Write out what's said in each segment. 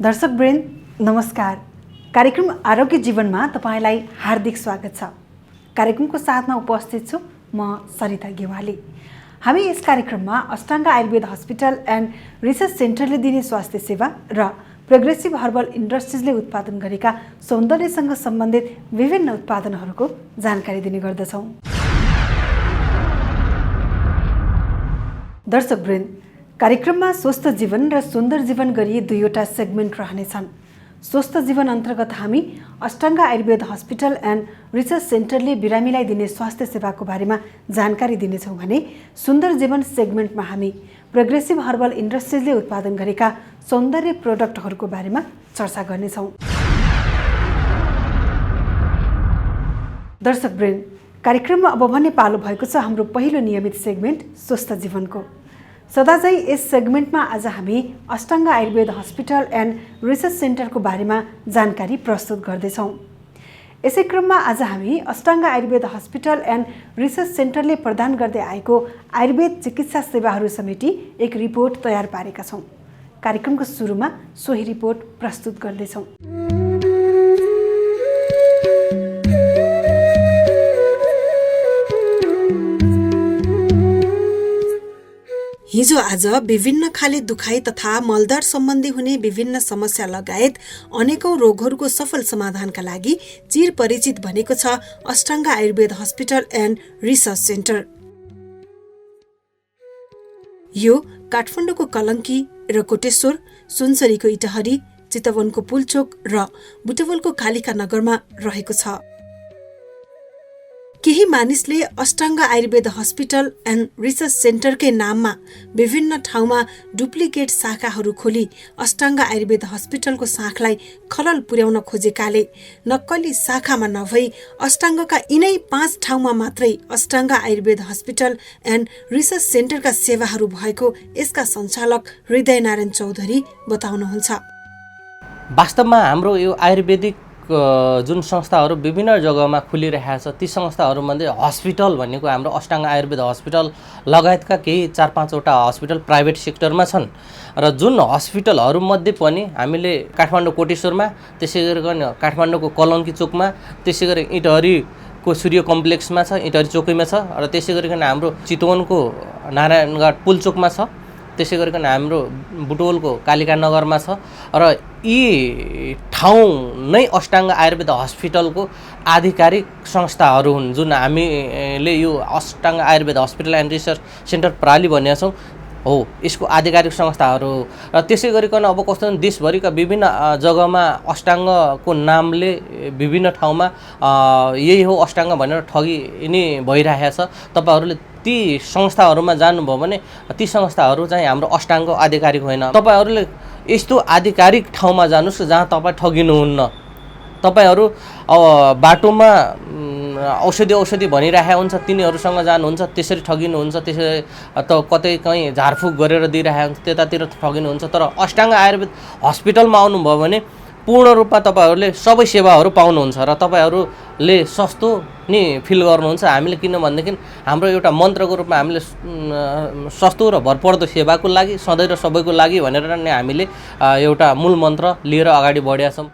दर्शकवृन्द नमस्कार। कार्यक्रम आरोग्य जीवनमा तपाईलाई हार्दिक स्वागत छ। कार्यक्रमको साथमा उपस्थित छु म सरिता गेवाली। हामी यस कार्यक्रममा Ashtanga Ayurveda hospital and research सेन्टरले दिने स्वास्थ्य सेवा र प्रोग्रेसिभ हर्बल इन्डस्ट्रिजले उत्पादन गरेका सौन्दर्यसँग सम्बन्धित विभिन्न उत्पादनहरूको जानकारी दिने गर्दछौँ। दर्शकवृन्द, कार्यक्रममा स्वस्थ जीवन र सुन्दर जीवन गरी दुईवटा सेगमेन्ट रहनेछन्। स्वस्थ जीवन अन्तर्गत हामी Ashtanga Ayurveda hospital and research सेन्टरले बिरामीलाई दिने स्वास्थ्य सेवाको बारेमा जानकारी दिनेछौँ भने सुन्दर जीवन सेगमेन्टमा हामी प्रोग्रेसिभ हर्बल इन्डस्ट्रिजले उत्पादन गरेका सौन्दर्य प्रोडक्टहरूको बारेमा चर्चा गर्नेछौँ। दर्शकवृन्द, कार्यक्रममा अब भने पालो भएको छ हाम्रो पहिलो नियमित सेगमेन्ट स्वस्थ जीवनको। सदाझै यस सेगमेन्टमा आज हामी Ashtanga Ayurveda hospital and research सेन्टरको बारेमा जानकारी प्रस्तुत गर्दैछौँ। यसै क्रममा आज हामी Ashtanga Ayurveda hospital and research सेन्टरले प्रदान गर्दै आएको आयुर्वेद चिकित्सा सेवाहरू समेटी एक रिपोर्ट तयार पारेका छौँ। कार्यक्रमको सुरुमा सोही रिपोर्ट प्रस्तुत गर्दैछौँ। हिजो आज विभिन्न खाले दुखाइ तथा मलद्वार सम्बन्धी हुने विभिन्न समस्या लगायत अनेकौं रोगहरूको सफल समाधानका लागि चिर परिचित बनेको छ Ashtanga Ayurveda hospital and research centre. यो काठमाडौँको कलङ्की र कोटेश्वर, सुनसरीको इटहरी, चितवनको पुलचोक र बुटवलको कालिका नगरमा रहेको छ। केही मानिसले Ashtanga Ayurveda hospital and research सेन्टरकै नाममा विभिन्न ठाउँमा डुप्लिकेट शाखाहरू खोली अष्टाङ्ग आयुर्वेद हस्पिटलको शाखलाई खलल पुर्याउन खोजेकाले नक्कली शाखामा नभई अष्टाङ्गका यिनै 5 ठाउँमा मात्रै Ashtanga Ayurveda hospital and research सेन्टरका सेवाहरू भएको यसका सञ्चालक हृदयनारायण चौधरी बताउनुहुन्छ। वास्तवमा हाम्रो यो आयुर्वेदिक जुन संस्थाहरू विभिन्न जग्गामा खुलिरहेका छ ती संस्थाहरूमध्ये हस्पिटल भनेको हाम्रो अष्टाङ्ग आयुर्वेद हस्पिटल लगायतका केही 4-5वटा हस्पिटल प्राइभेट सेक्टरमा छन् र जुन हस्पिटलहरूमध्ये पनि हामीले काठमाडौँ कोटेश्वरमा, त्यसै गरिकन काठमाडौँको कलङ्की चोकमा, त्यसै गरी इटहरीको सूर्य कम्प्लेक्समा छ, इटहरी चोकैमा छ र त्यसै गरिकन हाम्रो चितवनको नारायणघाट पुलचोकमा छ, त्यसै गरिकन हाम्रो बुटवलको कालिका नगरमा छ र यी ठाउँ नै अष्टाङ्ग आयुर्वेद हस्पिटलको आधिकारिक संस्थाहरू हुन्। जुन हामीले यो Ashtanga Ayurveda hospital and research centre प्राली भनेका छौँ हो यसको आधिकारिक संस्थाहरू र त्यसै गरिकन अब कस्तो देशभरिका विभिन्न जग्गामा अष्टाङ्गको नामले विभिन्न ठाउँमा यही हो अष्टाङ्ग भनेर ठगिने भइरहेको छ। तपाईहरूले ती संस्थाहरूमा जानुभयो भने ती संस्थाहरू चाहिँ हाम्रो अष्टाङ्ग आधिकारिक होइन। तपाईहरूले यस्तो आधिकारिक ठाउँमा जानुहोस् जहाँ तपाईँ ठगिनुहुन्न। तपाईहरू बाटोमा औषधि भनिरहेका हुन्छ तिनीहरूसँग जानुहुन्छ, त्यसरी ठगिनुहुन्छ। त्यसरी त कतै कहीँ झारफुक गरेर दिइरहेका हुन्छ त्यतातिर ठगिनुहुन्छ। तर अष्टाङ्ग आयुर्वेद हस्पिटलमा आउनुभयो भने पूर्ण रूपमा तपाईहरूले सबै सेवाहरू पाउनुहुन्छ र तपाईहरूले सस्तो नि फिल गर्नुहुन्छ। हामीले किन भनेदेखि हाम्रो एउटा मन्त्रको रूपमा हामीले सस्तो र भरपर्दो सेवाको लागि सधैँ र सबैको लागि भनेर नै हामीले एउटा मूल मन्त्र लिएर अगाडि बढेका छौँ।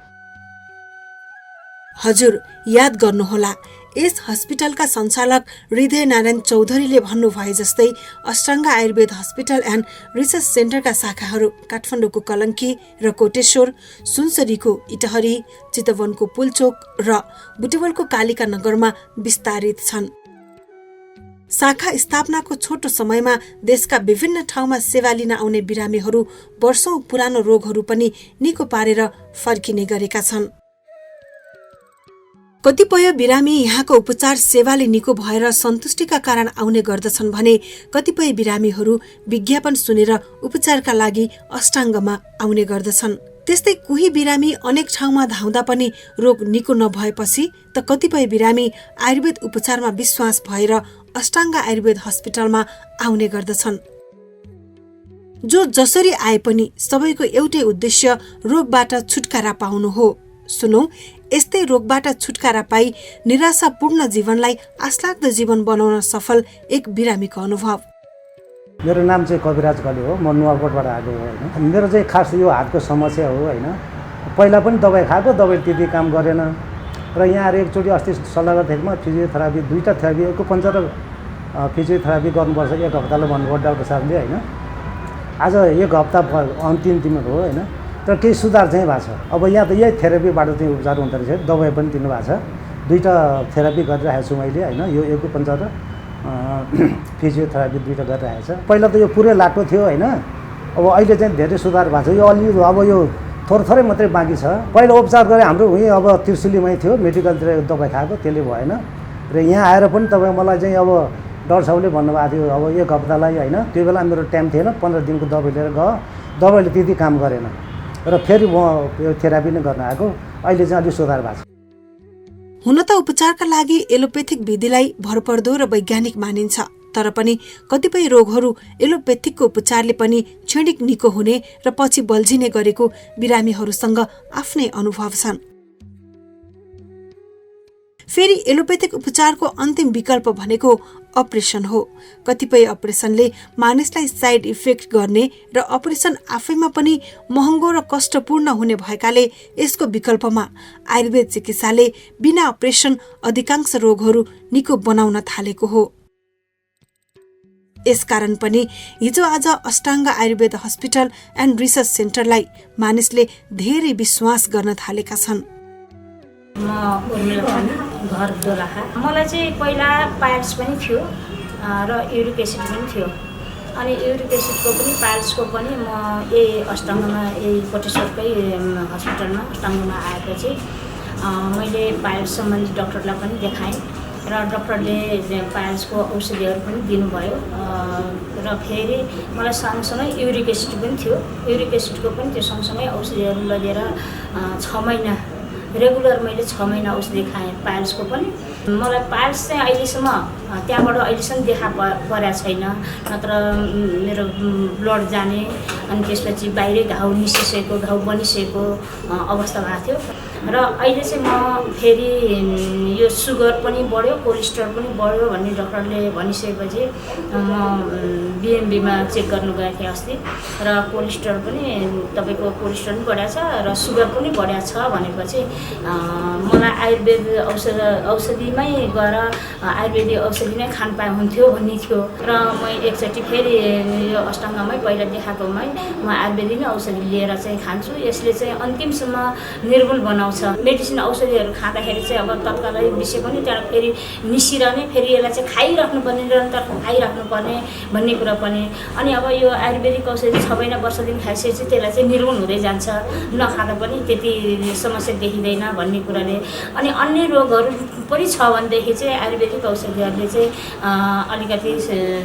हजुर याद गर्नुहोला, यस हस्पिटलका सञ्चालक हृदयनारायण चौधरीले भन्नुभए जस्तै Ashtanga Ayurveda hospital and research सेन्टरका शाखाहरू काठमाडौँको कलङ्की र कोटेश्वर, सुनसरीको इटहरी, चितवनको पुलचोक र बुटवलको कालिका नगरमा विस्तारित छन्। शाखा स्थापनाको छोटो समयमा देशका विभिन्न ठाउँमा सेवा लिन आउने बिरामीहरू वर्षौं पुरानो रोगहरू पनि निको पारेर फर्किने गरेका छन्। कतिपय बिरामी यहाँको उपचार सेवाले निको भएर सन्तुष्टिका कारण आउने गर्दछन् भने कतिपय बिरामीहरू विज्ञापन सुनेर उपचारका लागि अष्टाङ्गमा आउने गर्दछन्। त्यस्तै कोही बिरामी अनेक ठाउँमा धाउँदा पनि रोग निको नभएपछि त कतिपय बिरामी आयुर्वेद उपचारमा विश्वास भएर अष्टाङ्ग आयुर्वेद हस्पिटलमा आउने गर्दछन्। जो जसरी आए पनि सबैको एउटै उद्देश्य रोगबाट छुटकारा पाउनु हो। सुनौ यस्तै रोगबाट छुटकारा पाई निराशापूर्ण जीवनलाई आश्लाग्दो जीवन बनाउन सफल एक बिरामीको अनुभव। मेरो नाम चाहिँ कविराज गले हो, म नुवाकोटबाट आएको हो होइन। मेरो चाहिँ खास यो हातको समस्या हो होइन। पहिला पनि दबाई खाएको, दबाई त्यति काम गरेन र यहाँ आएर एकचोटि अस्ति सल्लाह गर्थेँ, फिजियोथेरापी 2टा थेरापी, एक्युपङ्क्चर र फिजियोथेरापी गर्नुपर्छ 1 हप्तालाई भन्नुभयो डाक्टर साहबले होइन। आज 1 हप्ता अन्तिम दिन हो होइन, तर केही सुधार चाहिँ भएको छ। अब यहाँ त यही थेरापीबाट चाहिँ उपचार हुँदो रहेछ, दबाई पनि दिनुभएको छ। 2टा थेरापी गरिरहेको छु मैले होइन, यो एक्युपङ्क्चर र फिजियोथेरापी 2टा गरिरहेको छ। पहिला त यो पुरै लाटो थियो होइन, अब अहिले चाहिँ धेरै सुधार भएको छ। यो अलि अब यो थोरै मात्रै बाँकी छ। पहिला उपचार गरे हाम्रो उहीँ अब त्रिशुलीमै थियो, मेडिकलतिर दबाई खाएको त्यसले भएन र यहाँ आएर पनि तपाईँ मलाई चाहिँ अब डाक्टर साहबले भन्नुभएको थियो अब 1 हप्तालाई होइन। त्यो बेला मेरो टाइम थिएन, 15 दिनको दबाई लिएर गयो, दबाईले त्यति काम गरेन र फेरि म यो थेरापी नै गर्न आएको। अहिले चाहिँ अलिक सुधार भएको छ। हुन त उपचारका लागि एलोपेथिक विधिलाई भरपर्दो र वैज्ञानिक मानिन्छ, तर पनि कतिपय रोगहरू एलोपेथिकको उपचारले पनि क्षणिक निको हुने र पछि बल्झिने गरेको बिरामीहरूसँग आफ्नै अनुभव छन्। फेरि एलोपेथिक उपचारको अन्तिम विकल्प भनेको अपरेसन हो। कतिपय अपरेसनले मानिसलाई साइड इफेक्ट गर्ने र अपरेसन आफैमा पनि महँगो र कष्टपूर्ण हुने भएकाले यसको विकल्पमा आयुर्वेद चिकित्साले बिना अपरेसन अधिकांश रोगहरू निको बनाउन थालेको हो। यसकारण पनि हिजो आज Ashtanga Ayurveda hospital and research सेन्टरलाई मानिसले धेरै विश्वास गर्न थालेका छन्। म उर्मिला पनि घर दोलखा। मलाई चाहिँ पहिला पाइल्स पनि थियो र युरिक एसिड पनि थियो। अनि युरिक एसिडको पनि पाइल्सको पनि म यही अष्टाङ्गमा, यही कोटेश्वरकै हस्पिटलमा अष्टाङ्गमा आएपछि मैले पाइल्स सम्बन्धी डक्टरलाई पनि देखाएँ र डक्टरले पाइल्सको औषधिहरू पनि दिनुभयो र फेरि मलाई सँगसँगै युरिक एसिड पनि थियो। युरिक एसिडको पनि त्यो सँगसँगै औषधिहरू लगेर 6 महिना रेगुलर मैले 6 महिना औषधि खाएँ पाइल्सको पनि। मलाई पाइल्स चाहिँ अहिलेसम्म त्यहाँबाट अहिलेसम्म देखा परेको छैन, नत्र मेरो ब्लड जाने अनि त्यसपछि बाहिरै घाउ निस्किसकेको, घाउ बनिसकेको अवस्था भएको थियो र अहिले चाहिँ म फेरि यो सुगर पनि बढ्यो, कोलेस्ट्रोल पनि बढ्यो भन्ने डक्टरले भनिसकेपछि म बिएमबीमा चेक गर्नु गएको थिएँ अस्ति र कोलेस्ट्रोल पनि तपाईँको कोलेस्ट्रोल पनि बढेको छ र सुगर पनि बढेको छ भनेपछि मलाई आयुर्वेद औषधिमै गएर आयुर्वेदिक औषधि नै खान पाए हुन्थ्यो भन्ने थियो र म एकचोटि फेरि यो अष्टाङ्गमै पहिला देखाएकोमै म आयुर्वेदिक नै औषधि लिएर चाहिँ खान्छु। यसले चाहिँ अन्तिमसम्म निर्मूल बनाउँछ। मेडिसिन औषधिहरू खाँदाखेरि चाहिँ अब तत्कालै विषय पनि त्यहाँ फेरि निस्किरहने, फेरि यसलाई चाहिँ खाइराख्नुपर्ने, निरन्तर खाइराख्नुपर्ने भन्ने कुरा पनि। अनि अब यो आयुर्वेदिक औषधि 6 महिना वर्ष दिन खाइसकेपछि त्यसलाई चाहिँ निर्मूल हुँदै जान्छ, नखाँदा पनि त्यति समस्या देखिँदैन भन्ने कुराले। अनि अन्य रोगहरू पनि छ भनेदेखि चाहिँ आयुर्वेदिक औषधिहरूले चाहिँ अलिकति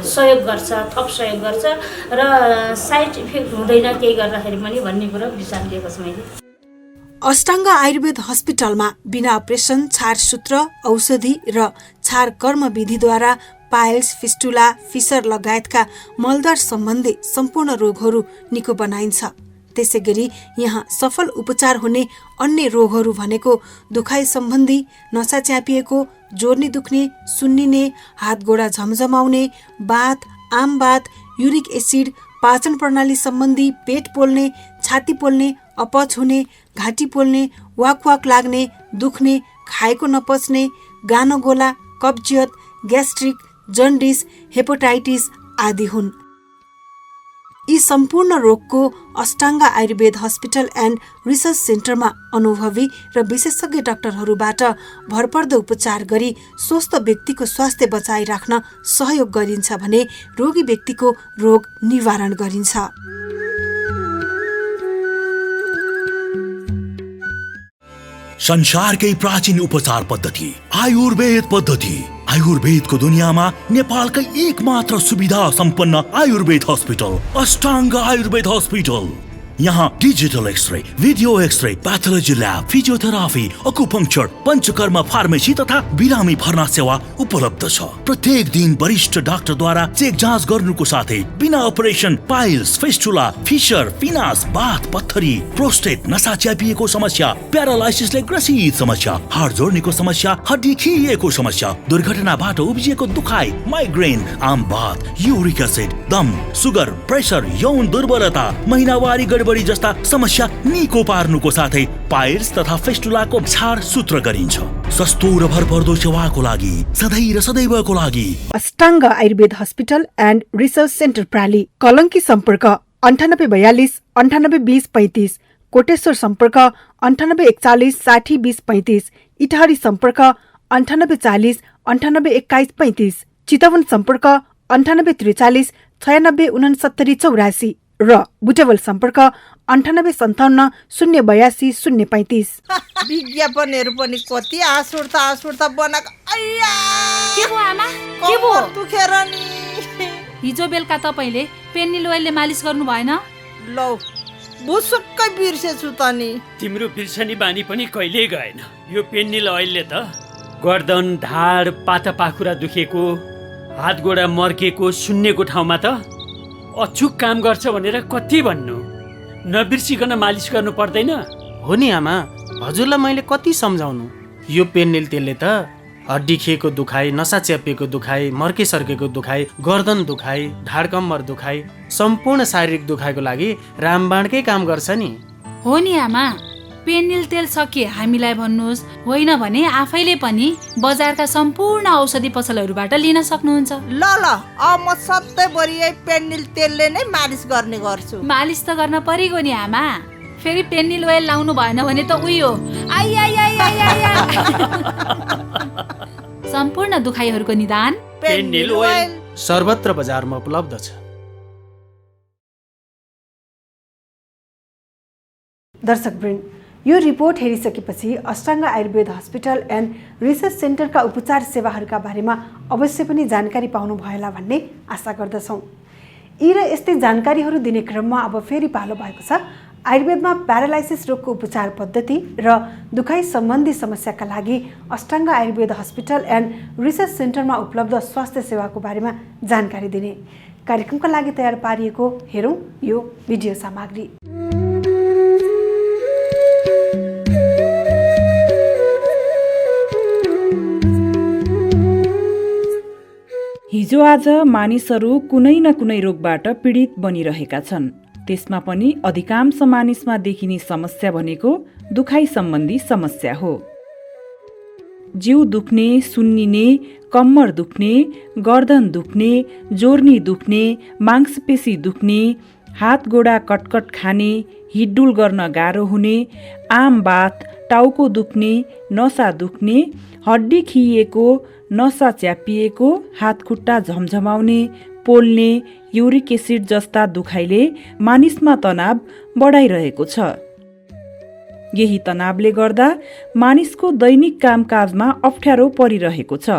सहयोग गर्छ, थप सहयोग गर्छ र साइड इफेक्ट हुँदैन केही गर्दाखेरि पनि भन्ने कुरा विचार लिएको छु मैले। अष्टाङ्ग आयुर्वेद हस्पिटलमा बिना अपरेसन, छारसूत्र, औषधि र छार कर्म विधिद्वारा पाइल्स, फिस्टुला, फिसर लगायतका मलद्वार सम्बन्धी सम्पूर्ण रोगहरू निको बनाइन्छ। त्यसैगरी यहाँ सफल उपचार हुने अन्य रोगहरू भनेको दुखाइ सम्बन्धी, नसा च्यापिएको, जोर्नी दुख्ने, सुन्निने, हात गोडा झमझमाउने, बाथ, आम बाथ, युरिक एसिड, पाचन प्रणाली सम्बन्धी, पेट पोल्ने, छाती पोल्ने, अपच हुने, घाँटी पोल्ने, वाक लाग्ने, दुख्ने, खाएको नपच्ने, गानो गोला, कब्जियत, ग्यास्ट्रिक, जन्डिस, हेपाटाइटिस आदि हुन्। यी सम्पूर्ण रोगको Ashtanga Ayurveda hospital and research सेन्टरमा अनुभवी र विशेषज्ञ डाक्टरहरूबाट भरपर्दो उपचार गरी स्वस्थ व्यक्तिको स्वास्थ्य बचाइराख्न सहयोग गरिन्छ भने रोगी व्यक्तिको रोग निवारण गरिन्छ। संसारकै प्राचीन उपचार पद्धति आयुर्वेद पद्धति। आयुर्वेदको दुनियाँमा नेपालकै एकमात्र सुविधा सम्पन्न आयुर्वेद हस्पिटल अष्टाङ्ग आयुर्वेद हस्पिटल। यहाँ digital x-ray, video x-ray, pathology lab, physiotherapy, acupuncture, panchakarma, pharmacy तथा बिरामी भर्ना सेवा उपलब्ध छ। प्रत्येक दिन वरिष्ठ डाक्टरद्वारा चेक जाँच गर्नुको साथै बिना अपरेसन पाइल्स, फिस्टुला, फिशर, फिनास, बाथ, पत्थरी, प्रोस्टेट, नसा च्यापिएको समस्या, प्यारालाइसिसले ग्रसित समस्या, हाड जोड्नेको समस्या, हड्डी खिएको समस्या, दुर्घटनाबाट उब्जिएको दुखाइ, माइग्रेन, आम बात, युरिक एसिड, दम, सुगर, प्रेसर, यौन दुर्बलता, महिनावारी गडबडी जस्ता समस्या निको पार्नुको साथै पाइल्स तथा फिस्टुलाको छाड सूत्र गरिन्छ। सस्तो र भरपर्दो सेवाको लागि सधैँ र सदैवको लागि Ashtanga Ayurveda hospital and research centre प्राली। कलङ्की सम्पर्क 9842 9820 35, कोटेश्वर सम्पर्क 9841 60 20 35, इटहरी सम्पर्क 9840 9821 35, चितवन सम्पर्क 9843 96 69 84 र बुटेवल सम्पर्क 9857 082 035। विज्ञापनहरू पनि कति आँसुड्ता बनाएको। अय्या के भयो आमा, के भयो? कम्मर दुखेर नि। हिजो बेलुका तपाईँले पेन्निल ओइलले मालिस गर्नु भएन? लौ बुसुक्कै बिर्सेछु त नि। तिम्रो बिर्सनी बानी पनि कहिल्यै गएन। यो पेन्निल ओइलले त गर्दन, ढाड, पाता पाखुरा दुखेको, हात गोडा मर्केको, सुन्नेको ठाउँमा त अचुक काम गर्छ भनेर कति भन्नु। नबिर्सिकन मालिस गर्नु पर्दैन? हो नि आमा, हजुरलाई मैले कति सम्झाउनु। यो पेन्निल तेलले त हड्डी खिएको दुखाइ, नसा च्यापिएको दुखाइ, मर्के सर्केको दुखाइ, गर्दन दुखाइ, ढाड कम्मर दुखाइ, सम्पूर्ण शारीरिक दुखाइको लागि रामबाणकै काम गर्छ नि। हो नि आमा, पेन्निल तेल सकिए हामीलाई भन्नुहोस्, होइन भने आफैले पनि बजारका सम्पूर्ण औषधि पसलहरूबाट लिन सक्नुहुन्छ। ल अब म सधैँभरि यही पेन्निल तेलले नै मालिस गर्ने गर्छु। मालिस त गर्न परिगयो नि आमा, फेरि पेन्निल ओइल लाउनु भएन भने त उयो सम्पूर्ण दुखाइहरूको निदान पेन्निल ओइल सर्वत्र बजारमा उपलब्ध छ। दर्शकवृन्द, यो रिपोर्ट हेरिसकेपछि Ashtanga Ayurveda hospital and research सेन्टरका उपचार सेवाहरूका बारेमा अवश्य पनि जानकारी पाउनु भएला भन्ने आशा गर्दछौँ। यी र यस्तै जानकारीहरू दिने क्रममा अब फेरि पालो भएको छ आयुर्वेदमा प्यारालाइसिस रोगको उपचार पद्धति र दुखाइ सम्बन्धी समस्याका लागि Ashtanga Ayurveda hospital and research सेन्टरमा उपलब्ध स्वास्थ्य सेवाको बारेमा जानकारी दिने कार्यक्रमका लागि तयार पारिएको हेरौँ यो भिडियो सामग्री। हिजो आज मानिसहरू कुनै न कुनै रोगबाट पीडित बनिरहेका छन्। त्यसमा पनि अधिकांश मानिसमा देखिने समस्या भनेको दुखाइ सम्बन्धी समस्या हो। जिउ दुख्ने, सुन्निने, कम्मर दुख्ने, गर्दन दुख्ने, जोर्नी दुख्ने, मांसपेशी दुख्ने, हात गोडा कटकट खाने, हिडडुल गर्न गाह्रो हुने, आम बात, टाउको दुख्ने, नसा दुख्ने, हड्डी खिएको, नसा च्यापिएको, हात खुट्टा झमझमाउने, पोल्ने, युरिक एसिड जस्ता दुखाइले मानिसमा तनाव बढाइरहेको छ। यही तनावले गर्दा मानिसको दैनिक कामकाजमा अप्ठ्यारो परिरहेको छ।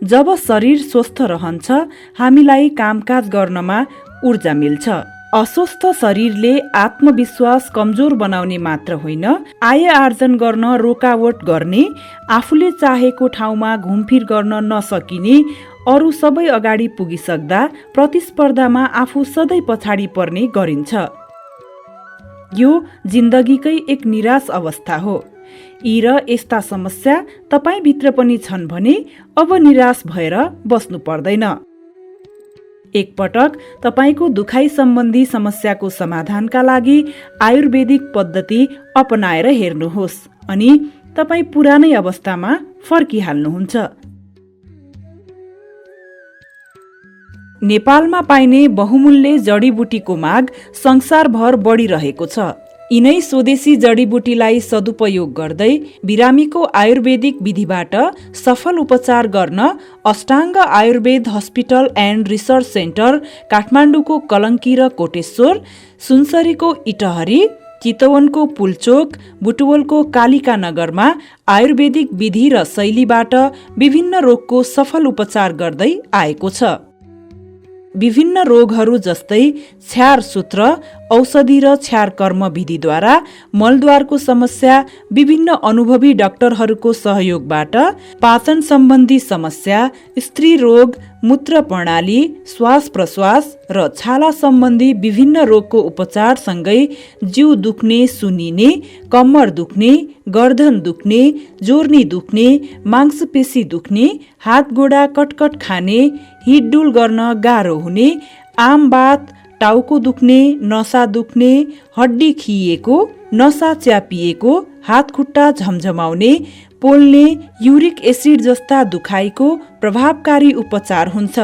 जब शरीर स्वस्थ रहन्छ, हामीलाई कामकाज गर्नमा ऊर्जा मिल्छ। अस्वस्थ शरीरले आत्मविश्वास कमजोर बनाउने मात्र होइन, आय आर्जन गर्न रोकावट गर्ने, आफूले चाहेको ठाउँमा घुमफिर गर्न नसकिने, अरू सबै अगाडि पुगिसक्दा प्रतिस्पर्धामा आफू सधैँ पछाडि पर्ने गरिन्छ। यो जिन्दगीकै एक निराश अवस्था हो। यी र यस्ता समस्या तपाईभित्र पनि छन् भने अब निराश भएर बस्नु पर्दैन। एकपटक तपाईको दुखाइ सम्बन्धी समस्याको समाधानका लागि आयुर्वेदिक पद्धति अपनाएर हेर्नुहोस् अनि तपाई पुरानै अवस्थामा फर्किहाल्नुहुन्छ। नेपालमा पाइने बहुमूल्य जडीबुटीको माग संसारभर बढिरहेको छ। यिनै स्वदेशी जडीबुटीलाई सदुपयोग गर्दै बिरामीको आयुर्वेदिक विधिबाट सफल उपचार गर्न Ashtanga Ayurveda hospital and research centre काठमाडौँको कलङ्की र कोटेश्वर, सुनसरीको इटहरी, चितवनको पुलचोक, बुटवलको कालिका नगरमा आयुर्वेदिक विधि र शैलीबाट विभिन्न रोगको सफल उपचार गर्दै आएको छ। विभिन्न रोगहरू जस्तै छ्यार सूत्र, औषधि र छ्यारकर्म विधिद्वारा मलद्वारको समस्या, विभिन्न अनुभवी डाक्टरहरूको सहयोगबाट पाचन सम्बन्धी समस्या, स्त्री रोग, मूत्र प्रणाली, श्वास प्रश्वास र छाला सम्बन्धी विभिन्न रोगको उपचारसँगै जिउ दुख्ने, सुन्निने, कम्मर दुख्ने, गर्दन दुख्ने, जोर्नी दुख्ने, मांसपेशी दुख्ने, हात गोडा कटकट खाने, हिडडुल गर्न गाह्रो हुने, आमबात, टाउको दुख्ने, नसा दुख्ने, हड्डी खिएको, नसा च्यापिएको, हात खुट्टा झमझमाउने, पोल्ने, युरिक एसिड जस्ता दुखाइको प्रभावकारी उपचार हुन्छ।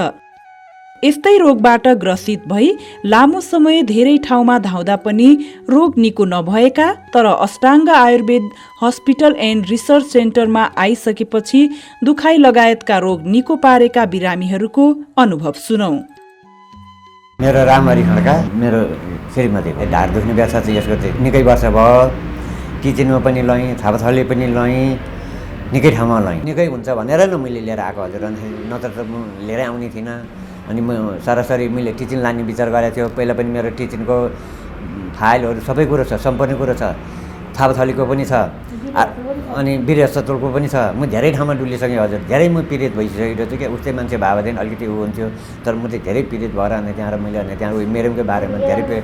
यस्तै रोगबाट ग्रसित भई लामो समय धेरै ठाउँमा धाउँदा पनि रोग निको नभएका तर Ashtanga Ayurveda hospital and research सेन्टरमा आइसकेपछि दुखाइ लगायतका रोग निको पारेका बिरामीहरूको अनुभव सुनौ। मेरो रामहरि खड्का, मेरो श्रीमतीको ढाड दुख्ने व्यथा चाहिँ यसको चाहिँ निकै वर्ष भयो। किचनमा पनि लएँ, थापाथली पनि लएँ, निकै ठाउँमा लएँ। निकै हुन्छ भनेर न मैले लिएर आएको हजुर, नत्र त म लिएरै आउने थिइनँ। अनि म सरसरी मैले टिचिङ लाने विचार गरेको थियो। पहिला पनि मेरो टिचिङको फाइलहरू सबै कुरो छ, सम्पूर्ण कुरो छ, थापाथलीको पनि छ, अनि वीर सतुलको पनि छ। म धेरै ठाउँमा डुलिसकेँ हजुर, धेरै म पीडित भइसकेको छु क्या। उस्तै मान्छे भए भएदेखि अलिकति ऊ हुन्थ्यो, तर म चाहिँ धेरै पीडित भएर अनि त्यहाँ मैले अनि त्यहाँ मेरोकै बारेमा धेरै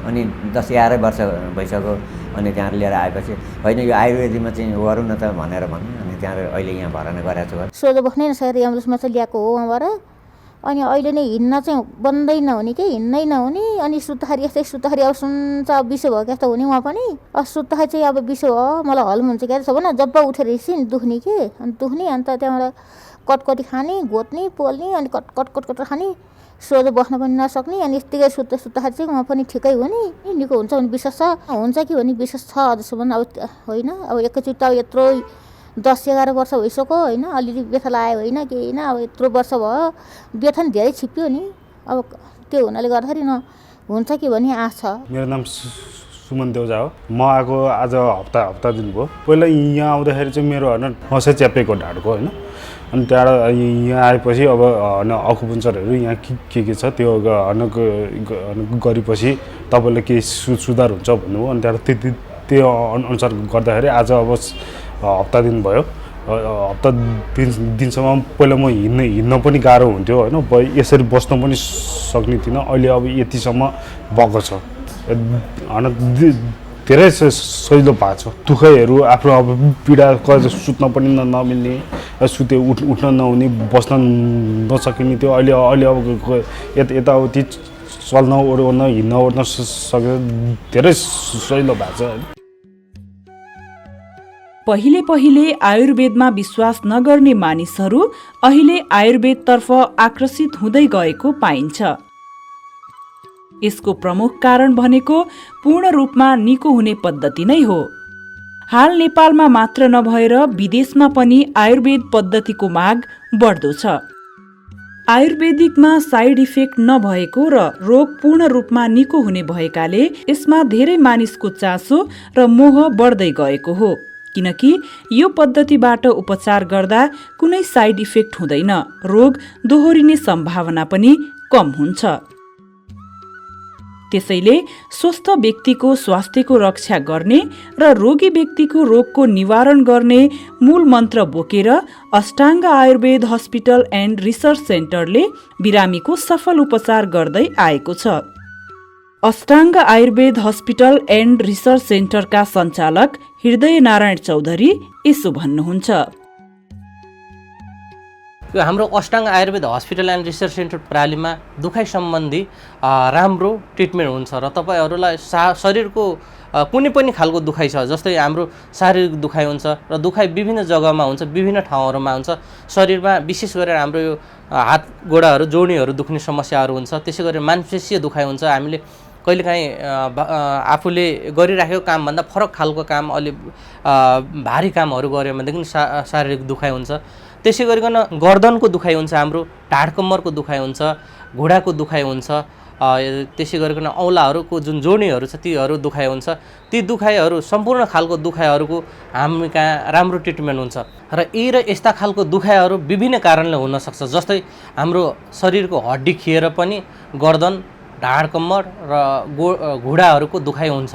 अनि 10-11 वर्ष भइसक्यो। अनि त्यहाँ लिएर आएपछि होइन यो आयुर्वेदीमा चाहिँ गरौँ न त भनेर भन्नु, अनि त्यहाँ अहिले यहाँ भर्ना गरेको छु। सोझो बस्नै नसकेर एम्बुलेन्समा चाहिँ ल्याएको हो वहाँबाट। अनि अहिले नै हिँड्न चाहिँ बन्दै नहुने कि हिँड्नै नहुने। अनि सुत्दाखेरि यस्तै सुत्दाखेरि अब सुन्छ बिसो भयो क्या हुने उहाँ पनि। सुत्दाखेरि चाहिँ अब बिसो हो, मलाई हल्म हुन्छ क्या छ भने जब उठेर एकछिन दुख्ने कि, अनि दुख्ने अन्त त्यहाँबाट कटकटी खाने, घोट्ने, पोल्ने, अनि कट खाने, सोझो बस्न पनि नसक्ने। अनि यतिकै सुत्दाखेरि चाहिँ उहाँ पनि ठिकै हुने, निको हुन्छ भने विश्वास छ, हुन्छ कि भन्ने विश्वास छ अझसम्म। अब होइन अब एकैचोटि अब यत्रो 10-11 वर्ष भइसक्यो होइन, अलिअलि व्यथा लाग्यो होइन केही होइन। अब यत्रो वर्ष भयो, व्यथा नि धेरै छिप्यो नि। अब त्यो हुनाले गर्दाखेरि न हुन्छ कि भन्ने आश छ। मेरो नाम सुमन देउजा हो। म आएको आज हप्ता दिन भयो। पहिला यहाँ आउँदाखेरि चाहिँ मेरो होइन नसा च्यापेको ढाडको होइन, अनि त्यहाँबाट यहाँ आएपछि अब होइन अकुपन्चरहरू यहाँ के छ त्यो गरेपछि तपाईँलाई केही सुधार हुन्छ भन्नुभयो। अनि त्यहाँबाट त्यो अनुसार गर्दाखेरि आज अब हप्ता दिन भयो। हप्ता दिनसम्म पहिला म हिँड्न पनि गाह्रो हुन्थ्यो होइन, यसरी बस्न पनि सक्ने थिइनँ। अहिले अब यतिसम्म भएको छ, होइन धेरै सजिलो भएको छ। दुखाइहरू आफ्नो अब पीडा सुत्न पनि नमिल्ने, सुते उठ्न नहुने, बस्न नसकिने थियो। अहिले अब यताउति चल्न ओर्न हिँड्न ओर्न सकेर धेरै सजिलो भएको छ। पहिले आयुर्वेदमा विश्वास नगर्ने मानिसहरू अहिले आयुर्वेदतर्फ आकर्षित हुँदै गएको पाइन्छ। यसको प्रमुख कारण भनेको पूर्ण रूपमा निको हुने पद्धति नै हो। हाल नेपालमा मात्र नभएर विदेशमा पनि आयुर्वेद पद्धतिको माग बढ्दो छ। आयुर्वेदिकमा साइड इफेक्ट नभएको र रोग पूर्ण रूपमा निको हुने भएकाले यसमा धेरै मानिसको चासो र मोह बढ्दै गएको हो। किनकि यो पद्धतिबाट उपचार गर्दा कुनै साइड इफेक्ट हुँदैन, रोग दोहोरिने सम्भावना पनि कम हुन्छ। त्यसैले स्वस्थ व्यक्तिको स्वास्थ्यको रक्षा गर्ने र रोगी व्यक्तिको रोगको निवारण गर्ने मूल मन्त्र बोकेर Ashtanga Ayurveda hospital and research सेन्टरले बिरामीको सफल उपचार गर्दै आएको छ। Ashtanga Ayurveda hospital and research सेन्टरका सञ्चालक हृदय नारायण चौधरी यसो भन्नुहुन्छ। यो हाम्रो Ashtanga Ayurveda hospital and research centre प्रालीमा दुखाइ सम्बन्धी राम्रो ट्रिटमेन्ट हुन्छ र तपाईँहरूलाई शरीरको कुनै पनि खालको दुखाइ छ, जस्तै हाम्रो शारीरिक दुखाइ हुन्छ र दुखाइ विभिन्न जग्गामा हुन्छ, विभिन्न ठाउँहरूमा हुन्छ। शरीरमा विशेष गरेर हाम्रो यो हात गोडाहरू जोड्नीहरू दुख्ने समस्याहरू हुन्छ, त्यसै गरी मांसपेशीय दुखाइ हुन्छ। हामीले कहिलेकाहीँ आफूले गरिराखेको कामभन्दा फरक खालको काम, अलि भारी कामहरू गऱ्यो भनेदेखि शारीरिक दुखाइ हुन्छ। त्यसै गरिकन गर्दनको दुखाइ हुन्छ, हाम्रो ढाड कम्मरको दुखाइ हुन्छ, घुँडाको दुखाइ हुन्छ, त्यसै गरिकन औँलाहरूको जुन जोड्नीहरू छ तीहरू दुखाइ हुन्छ। ती दुखाइहरू सम्पूर्ण खालको दुखाइहरूको हामी कहाँ राम्रो ट्रिटमेन्ट हुन्छ। र यी र यस्ता खालको दुखाइहरू विभिन्न कारणले हुनसक्छ, जस्तै हाम्रो शरीरको हड्डी खिएर पनि गर्दन ढाड कम्मर र घुँडाहरूको दुखाइ हुन्छ।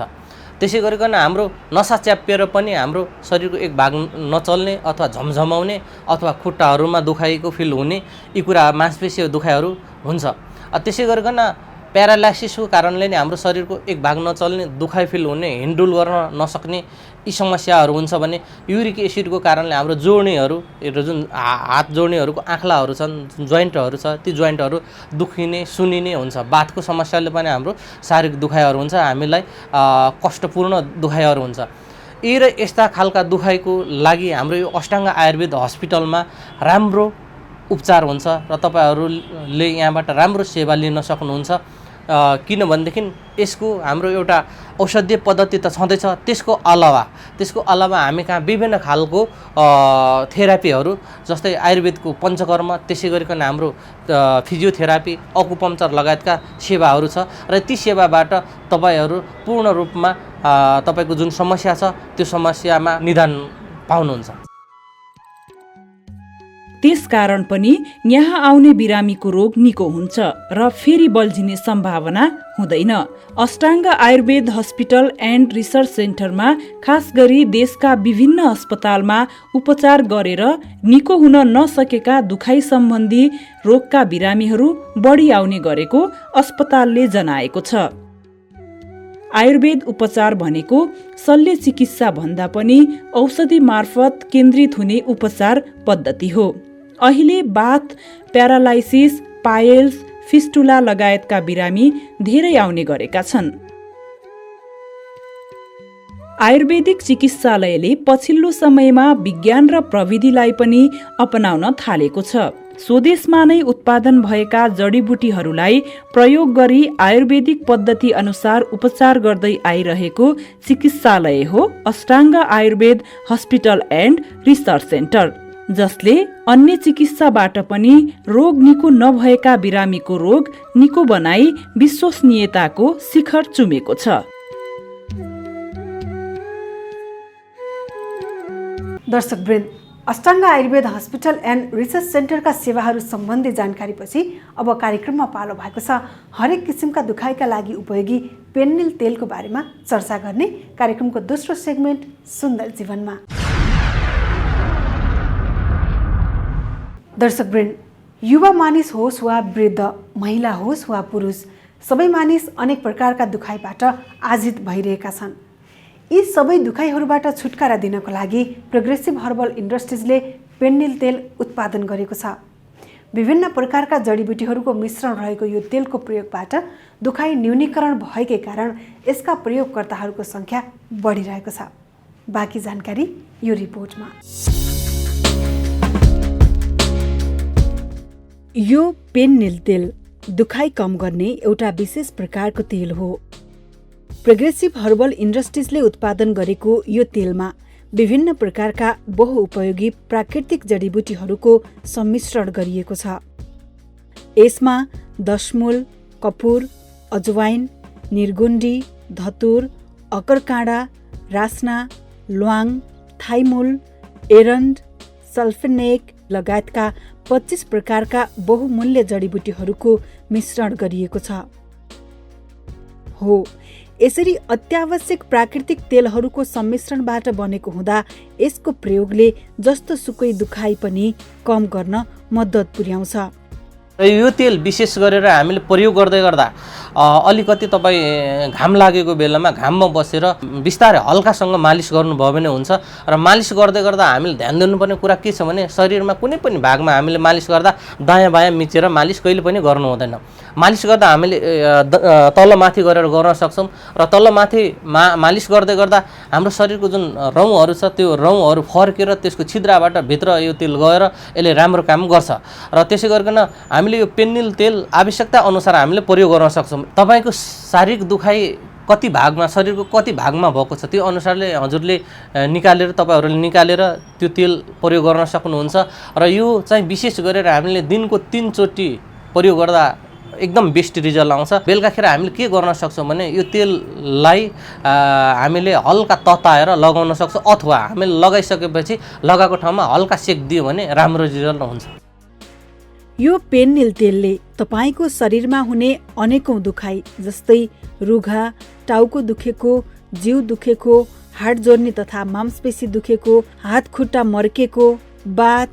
त्यसै गरिकन हाम्रो नसा च्यापिएर पनि हाम्रो शरीरको एक भाग नचल्ने अथवा झमझमाउने अथवा खुट्टाहरूमा दुखाइको फिल हुने यी कुरा मांसपेशी दुखाइहरू हुन्छ। त्यसै गरिकन प्यारालाइसिसको कारणले नै हाम्रो शरीरको एक भाग नचल्ने दुखाइ फिल हुने हिँडडुल गर्न नसक्ने यी समस्याहरू हुन्छ भने युरिक एसिडको कारणले हाम्रो जोड्नीहरू जुन हात जोड्नीहरूको आँख्लाहरू छन् जोइन्टहरू छ ती जोइन्टहरू दुखिने सुनिने हुन्छ। बाथको समस्याले पनि हाम्रो शारीरिक दुखाइहरू हुन्छ हामीलाई कष्टपूर्ण दुखाइहरू हुन्छ। यी र यस्ता खालका दुखाइको लागि हाम्रो यो अष्टाङ्ग आयुर्वेद हस्पिटलमा राम्रो उपचार हुन्छ र तपाईहरूले यहाँबाट राम्रो सेवा लिन सक्नुहुन्छ। किनभनेदेखि यसको हाम्रो एउटा औषधीय पद्धति त छँदैछ त्यसको अलावा हामी कहाँ विभिन्न खालको थेरापीहरू जस्तै आयुर्वेदको पञ्चकर्म त्यसै गरिकन हाम्रो फिजियोथेरापी अकुपङ्चर लगायतका सेवाहरू छ र ती सेवाबाट तपाईहरू पूर्ण रूपमा तपाईको जुन समस्या छ त्यो समस्यामा निदान पाउनुहुन्छ। त्यसकारण पनि यहाँ आउने बिरामीको रोग निको हुन्छ र फेरि बल्झिने सम्भावना हुँदैन। Ashtanga Ayurveda hospital and research सेन्टरमा खास गरी देशका विभिन्न अस्पतालमा उपचार गरेर निको हुन नसकेका दुखाइ सम्बन्धी रोगका बिरामीहरू बढी आउने गरेको अस्पतालले जनाएको छ। आयुर्वेद उपचार भनेको शल्य चिकित्सा भन्दा पनि औषधि मार्फत केन्द्रित हुने उपचार पद्धति हो। अहिले बाथ, प्यारालाइसिस, पाइल्स, फिस्टुला लगायतका बिरामी धेरै आउने गरेका छन्। आयुर्वेदिक चिकित्सालयले पछिल्लो समयमा विज्ञान र प्रविधिलाई पनि अपनाउन थालेको छ। स्वदेशमा नै उत्पादन भएका जडीबुटीहरूलाई प्रयोग गरी आयुर्वेदिक पद्धति अनुसार उपचार गर्दै आइरहेको चिकित्सालय हो Ashtanga Ayurveda hospital and research centre, जसले अन्य चिकित्साबाट पनि रोग निको नभएका बिरामीको रोग निको बनाई विश्वसनीयताको शिखर चुमेको छ। दर्शकवृन्द, Ashtanga Ayurveda hospital and research सेन्टरका सेवाहरू सम्बन्धी जानकारीपछि अब कार्यक्रममा पालो भएको छ हरेक किसिमका दुखाइका लागि उपयोगी पेन्निल तेलको बारेमा चर्चा गर्ने कार्यक्रमको दोस्रो सेगमेन्ट सुन्दर जीवनमा। दर्शकवृन्द, युवा मानिस होस् वा वृद्ध, महिला होस् वा पुरुष, सबै मानिस अनेक प्रकारका दुखाइबाट आजित भइरहेका छन्। यी सबै दुखाइहरूबाट छुटकारा दिनको लागि प्रोग्रेसिभ हर्बल इन्डस्ट्रिजले पेन्निल तेल उत्पादन गरेको छ। विभिन्न प्रकारका जडीबुटीहरूको मिश्रण रहेको यो तेलको प्रयोगबाट दुखाइ न्यूनीकरण भएकै कारण यसका प्रयोगकर्ताहरूको सङ्ख्या बढिरहेको छ। बाँकी जानकारी यो रिपोर्टमा। यो पेन्निल तेल दुखाइ कम गर्ने एउटा विशेष प्रकारको तेल हो। प्रोग्रेसिभ हर्बल इन्डस्ट्रिजले उत्पादन गरेको यो तेलमा विभिन्न प्रकारका बहुउपयोगी प्राकृतिक जडीबुटीहरूको सम्मिश्रण गरिएको छ। यसमा दशमूल, कपुर, अजवाइन, निर्गुन्डी, धतुर, अकरकाँडा, रास्ना, ल्वाङ, थाइमूल, एरन्ड, सल्फेनेक लगायतका 25 प्रकारका बहुमूल्य जडीबुटीहरूको मिश्रण गरिएको छ। हो, यसरी अत्यावश्यक प्राकृतिक तेलहरूको सम्मिश्रणबाट बनेको हुँदा यसको प्रयोगले जस्तो सुकै दुखाइ पनि कम गर्न मद्दत पुर्याउँछ। यो तेल विशेष गरेर हामीले प्रयोग गर्दै गर्दा अलिकति तपाईँ घाम लागेको बेलामा घाममा बसेर बिस्तारै हल्कासँग मालिस गर्नुभयो भने हुन्छ। र मालिस गर्दै गर्दा हामीले ध्यान दिनुपर्ने कुरा के छ भने शरीरमा कुनै पनि भागमा हामीले मालिस गर्दा दायाँ बायाँ मिचेर मालिस कहिले पनि गर्नु हुँदैन। मालिस गर्दा हामीले तलमाथि गरेर गर्न सक्छौँ र तलमाथि मालिस गर्दै गर्दा हाम्रो शरीरको जुन रौँहरू छ त्यो रौँहरू फर्केर त्यसको छिद्राबाट भित्र यो तेल गएर यसले राम्रो काम गर्छ। र त्यसै गरिकन हामीले यो पेन्निल तेल आवश्यकता अनुसार हामीले प्रयोग गर्न सक्छौँ। तपाईको शारीरिक दुखाइ कति भागमा, शरीरको कति भागमा भएको छ त्यो अनुसारले हजुरले निकालेर तपाईहरूले निकालेर त्यो तेल प्रयोग गर्न सक्नुहुन्छ। र यो चाहिँ विशेष गरेर हामीले दिनको 3 चोटि प्रयोग गर्दा एकदम बेस्ट रिजल्ट आउँछ। बेलुकाखेर हामीले के गर्न सक्छौँ भने यो तेललाई हामीले हल्का तताएर लगाउन सक्छौँ अथवा हामीले लगाइसकेपछि लगाएको ठाउँमा हल्का सेक दियो भने राम्रो रिजल्ट हुन्छ। यो पेन्निल तेलले तपाईको शरीरमा हुने अनेकौं दुखाइ जस्तै रुघा, टाउको दुखेको, जिउ दुखेको, हाड जोर्नी तथा मांसपेशी दुखेको, हात खुट्टा मर्केको, बात,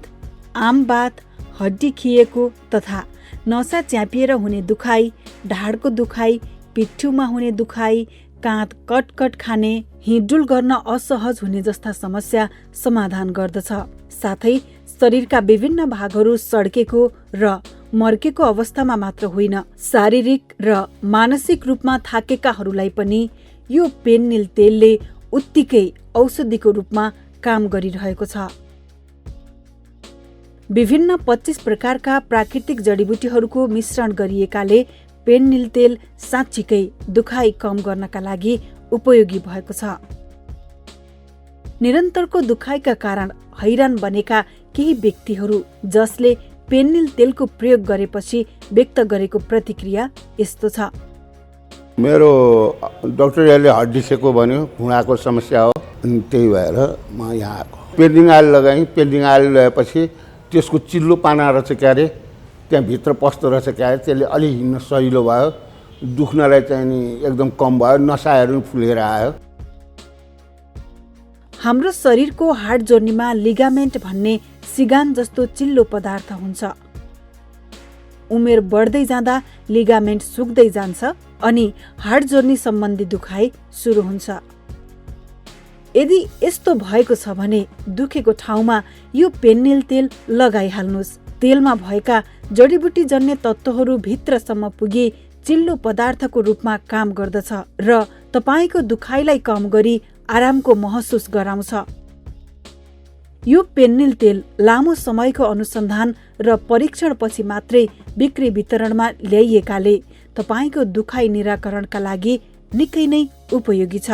आम बात, हड्डी खिएको तथा नसा च्यापिएर हुने दुखाइ, ढाडको दुखाइ, पिठ्युमा हुने दुखाइ, काँध कटकट खाने, हिँडडुल गर्न असहज हुने जस्ता समस्या समाधान गर्दछ। साथै शरीरका विभिन्न भागहरू सड्केको र मर्केको अवस्थामा मात्र होइन, शारीरिक र मानसिक रूपमा थाकेकाहरूलाई पनि यो पेन्निल तेलले उत्तिकै औषधिको रूपमा काम गरिरहेको छ। विभिन्न 25 प्रकारका प्राकृतिक जडीबुटीहरूको मिश्रण गरिएकाले पेन्निल तेल साँच्चीकै दुखाइ कम गर्नका लागि उपयोगी भएको छ। निरन्तरको दुखाइका कारण हैरान बनेका केही व्यक्तिहरू जसले पेन्निल तेलको प्रयोग गरेपछि व्यक्त गरेको प्रतिक्रिया यस्तो छ। मेरो डाक्टरले हड्डी दुखेको भन्यो, घुँडाको समस्या हो, त्यही भएर म यहाँ आएको। पेन्डिङ आइल लगाएँ, पेन्डिङ आइल लगाएपछि त्यसको चिल्लो पाना रहेछ क्यारे, त्यहाँ भित्र पस्दो रहेछ क्यारे, त्यसले अलि हिँड्न सजिलो भयो, दुख्नलाई चाहिँ नि एकदम कम भयो, नसाहरू फुलेर आयो। हाम्रो शरीरको हाड जोर्नीमा लिगामेन्ट भन्ने सिगान जस्तो चिल्लो पदार्थ हुन्छ। उमेर बढ्दै जाँदा लिगामेन्ट सुक्दै जान्छ अनि हाड जोर्नी सम्बन्धी दुखाइ सुरु हुन्छ। यदि यस्तो भएको छ भने दुखेको ठाउँमा यो पेन्निल तेल लगाइहाल्नुहोस्। तेलमा भएका जडीबुटी जन्य तत्त्वहरू भित्रसम्म पुगे चिल्लो पदार्थको रूपमा काम गर्दछ र तपाईको दुखाइलाई कम गरी आरामको महसुस गराउँछ। यो पेन्निल तेल लामो समयको अनुसन्धान र परीक्षणपछि मात्रै बिक्री वितरणमा ल्याइएकाले तपाईको दुखाइ निराकरणका लागि निकै नै उपयोगी छ।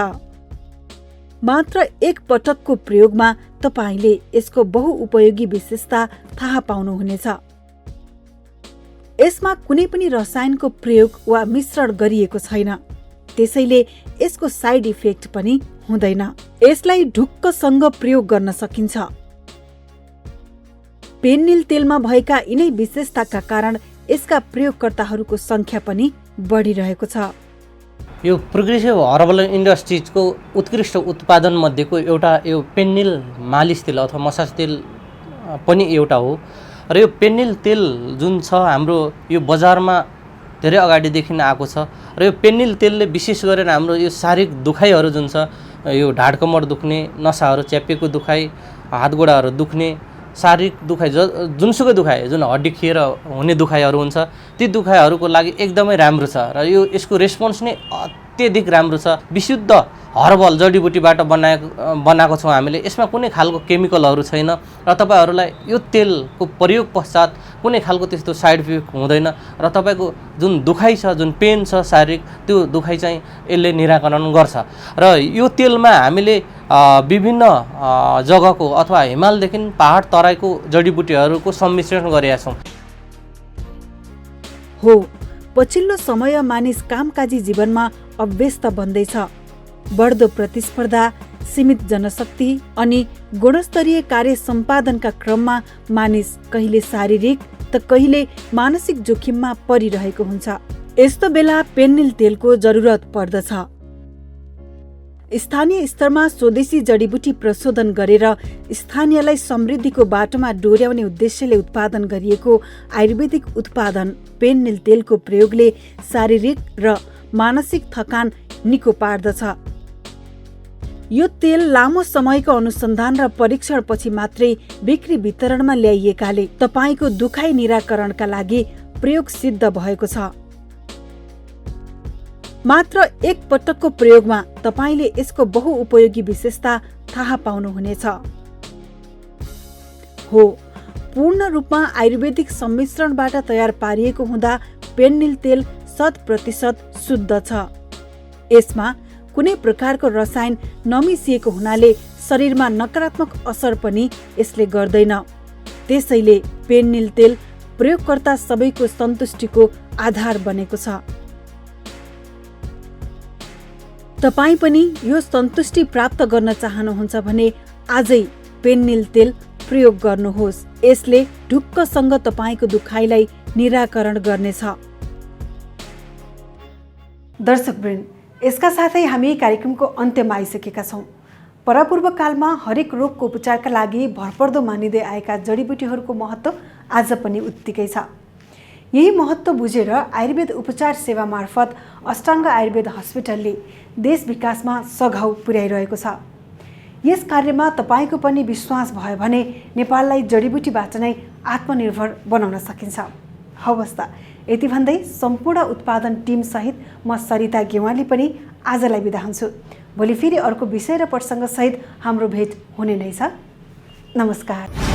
मात्र एक पटकको प्रयोगमा तपाईले यसको बहुउपयोगी विशेषता थाहा पाउनुहुनेछ। यसमा कुनै पनि रसायनको प्रयोग वा मिश्रण गरिएको छैन, त्यसैले यसको साइड इफेक्ट पनि हुँदैन। यसलाई ढुक्कसँग प्रयोग गर्न सकिन्छ। पेन्निल तेलमा भएका यिनै विशेषताका कारण यसका प्रयोगकर्ताहरूको संख्या पनि बढिरहेको छ। यो प्रोग्रेसिभ हर्बल इन्डस्ट्रिजको उत्कृष्ट उत्पादन मध्येको एउटा यो पेन्निल मालिस तेल अथवा मसाज तेल पनि एउटा हो र यो पेन्निल तेल जुन छ हाम्रो यो बजारमा धेरै अगाडिदेखि आएको छ र यो पेन्निल तेलले विशेष गरेर हाम्रो यो शारीरिक दुखाइहरू जुन छ, यो ढाड कमर दुख्ने, नसाहरू च्यापिएको दुखाइ, हात गोडाहरू दुख्ने, शारीरिक दुखाइ जुनसुकै दुखाइ जुन हड्डी खिएर हुने दुखाइहरू हुन्छ, ती दुखाइहरूको लागि एकदमै राम्रो छ र यो यसको रेस्पोन्स नै अत्यधिक राम्रो छ। विशुद्ध हर्बल जडीबुटीबाट बनाएको छौँ हामीले। यसमा कुनै खालको केमिकलहरू छैन र तपाईहरूलाई यो तेलको प्रयोग पश्चात कुनै खालको त्यस्तो साइड इफेक्ट हुँदैन र तपाईँको जुन दुखाइ छ, जुन पेन छ शारीरिक, त्यो दुखाइ चाहिँ यसले निराकरण गर्छ। र यो तेलमा हामीले विभिन्न जग्गाको अथवा हिमालदेखि पहाड तराईको जडीबुटीहरूको सम्मिश्रण गरेका छौँ। हो, पछिल्लो समय मानिस कामकाजी जीवनमा अभ्यस्त बन्दैछ। बढ्दो प्रतिस्पर्धा, सीमित जनशक्ति अनि गुणस्तरीय कार्य सम्पादनका क्रममा मानिस कहिले शारीरिक त कहिले मानसिक जोखिममा परिरहेको हुन्छ। यस्तो बेला पेन्निल तेलको जरुरत पर्दछ। स्थानीय स्तरमा स्वदेशी जडीबुटी प्रशोधन गरेर स्थानीयलाई समृद्धिको बाटोमा डोर्याउने उद्देश्यले उत्पादन गरिएको आयुर्वेदिक उत्पादन पेन्निल तेलको प्रयोगले शारीरिक र मानसिक थकान निको पार्दछ। यो तेल लामो समयको अनुसन्धान र परीक्षणपछि मात्रै बिक्री वितरणमा ल्याइएकाले तपाईको दुखाइ निराकरणका लागि प्रयोग सिद्ध भएको छ। मात्र एक पटकको प्रयोगमा तपाईले यसको बहुउपयोगी विशेषता थाहा पाउनुहुनेछ। हो, पूर्ण रूपमा आयुर्वेदिक सम्मिश्रणबाट तयार पारिएको हुँदा पेन्निल तेल 100% शुद्ध छ। यसमा कुनै प्रकारको रसायन नमिसिएको हुनाले शरीरमा नकारात्मक असर पनि यसले गर्दैन। त्यसैले पेन्निल तेल प्रयोगकर्ता सबैको सन्तुष्टिको आधार बनेको छ। तपाई पनि यो सन्तुष्टि प्राप्त गर्न चाहनुहुन्छ भने आजै पेन्निल तेल प्रयोग गर्नुहोस्। यसले ढुक्कसँग तपाईँको दुखाइलाई निराकरण गर्नेछ। दर्शकवृन्द, यसका साथै हामी कार्यक्रमको अन्त्यमा आइसकेका छौँ। परापूर्व कालमा हरेक रोगको उपचारका लागि भरपर्दो मानिँदै आएका जडीबुटीहरूको महत्त्व आज पनि उत्तिकै छ। यही महत्त्व बुझेर आयुर्वेद उपचार सेवा मार्फत अष्टाङ्ग आयुर्वेद हस्पिटलले देश विकासमा सघाउ पुर्याइरहेको छ। यस कार्यमा तपाईँको पनि विश्वास भयो भने नेपाललाई जडीबुटीबाट नै आत्मनिर्भर बनाउन सकिन्छ। हवस् त, यति भन्दै सम्पूर्ण उत्पादन टिमसहित म सरिता गेवाली पनि आजलाई बिदा हुन्छु। भोलि फेरि अर्को विषय र प्रसङ्गसहित हाम्रो भेट हुने नै छ। नमस्कार।